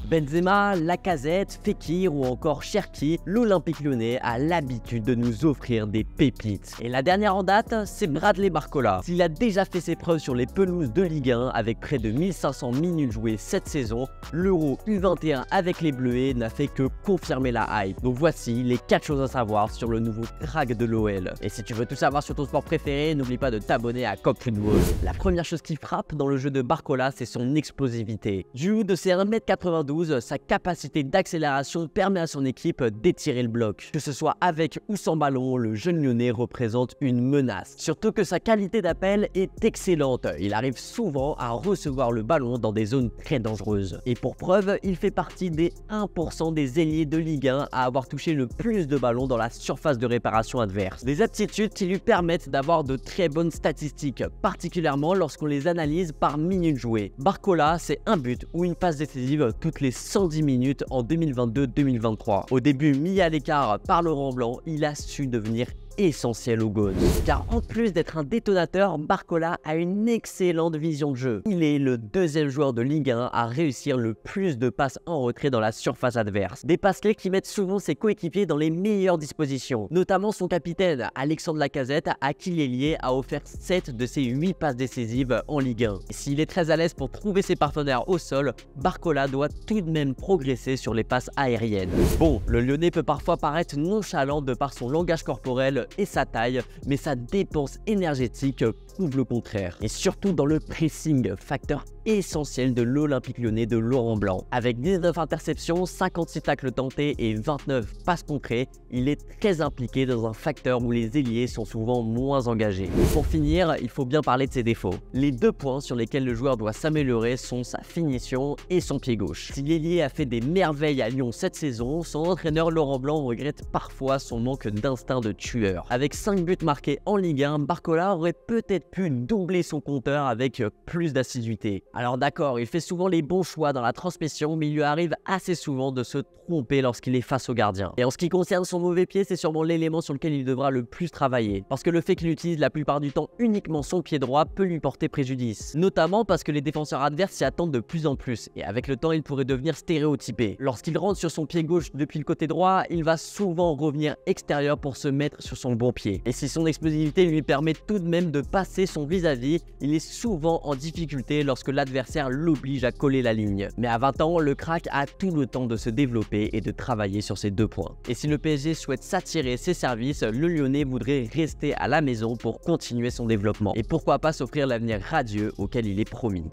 Benzema, Lacazette, Fekir ou encore Cherki, l'Olympique Lyonnais a l'habitude de nous offrir des pépites. Et la dernière en date, c'est Bradley Barcola. S'il a déjà fait ses preuves sur les pelouses de Ligue 1 avec près de 1500 minutes jouées cette saison, l'Euro U21 avec les Bleuets n'a fait que confirmer la hype. Donc voici les 4 choses à savoir sur le nouveau crack de l'OL. Et si tu veux tout savoir sur ton sport préféré, n'oublie pas de t'abonner à Coq Football. La première chose qui frappe dans le jeu de Barcola, c'est son explosivité. Du haut de ses 1m92, sa capacité d'accélération permet à son équipe d'étirer le bloc. Que ce soit avec ou sans ballon, le jeune Lyonnais représente une menace. Surtout que sa qualité d'appel est excellente. Il arrive souvent à recevoir le ballon dans des zones très dangereuses. Et pour preuve, il fait partie des 1% des ailiers de Ligue 1 à avoir touché le plus de ballons dans la surface de réparation adverse. Des aptitudes qui lui permettent d'avoir de très bonnes statistiques, particulièrement lorsqu'on les analyse par minutes jouées. Barcola, c'est un but ou une passe décisive toutes les 110 minutes en 2022-2023. Au début mis à l'écart par Laurent Blanc, il a su devenir essentiel au Gaunes. Car en plus d'être un détonateur, Barcola a une excellente vision de jeu. Il est le deuxième joueur de Ligue 1 à réussir le plus de passes en retrait dans la surface adverse. Des passes clés qui mettent souvent ses coéquipiers dans les meilleures dispositions. Notamment son capitaine, Alexandre Lacazette, à qui l'ailier a offert 7 de ses 8 passes décisives en Ligue 1. Et s'il est très à l'aise pour trouver ses partenaires au sol, Barcola doit tout de même progresser sur les passes aériennes. Bon, le Lyonnais peut parfois paraître nonchalant de par son langage corporel et sa taille, mais sa dépense énergétique prouve le contraire. Et surtout dans le pressing, facteur essentiel de l'Olympique Lyonnais de Laurent Blanc. Avec 19 interceptions, 56 tacles tentés et 29 passes contrées, il est très impliqué dans un facteur où les ailiers sont souvent moins engagés. Pour finir, il faut bien parler de ses défauts. Les 2 points sur lesquels le joueur doit s'améliorer sont sa finition et son pied gauche. Si l'ailier a fait des merveilles à Lyon cette saison, son entraîneur Laurent Blanc regrette parfois son manque d'instinct de tueur. Avec 5 buts marqués en Ligue 1, Barcola aurait peut-être pu doubler son compteur avec plus d'assiduité. Alors d'accord, il fait souvent les bons choix dans la transmission, mais il lui arrive assez souvent de se tromper lorsqu'il est face au gardien. Et en ce qui concerne son mauvais pied, c'est sûrement l'élément sur lequel il devra le plus travailler. Parce que le fait qu'il utilise la plupart du temps uniquement son pied droit peut lui porter préjudice. Notamment parce que les défenseurs adverses s'y attendent de plus en plus. Et avec le temps, il pourrait devenir stéréotypé. Lorsqu'il rentre sur son pied gauche depuis le côté droit, il va souvent revenir extérieur pour se mettre sur son bon pied. Et si son explosivité lui permet tout de même de passer son vis-à-vis, il est souvent en difficulté lorsque l'adversaire l'oblige à coller la ligne. Mais à 20 ans, le crack a tout le temps de se développer et de travailler sur ses 2 points. Et si le PSG souhaite s'attirer ses services, le Lyonnais voudrait rester à la maison pour continuer son développement. Et pourquoi pas s'offrir l'avenir radieux auquel il est promis.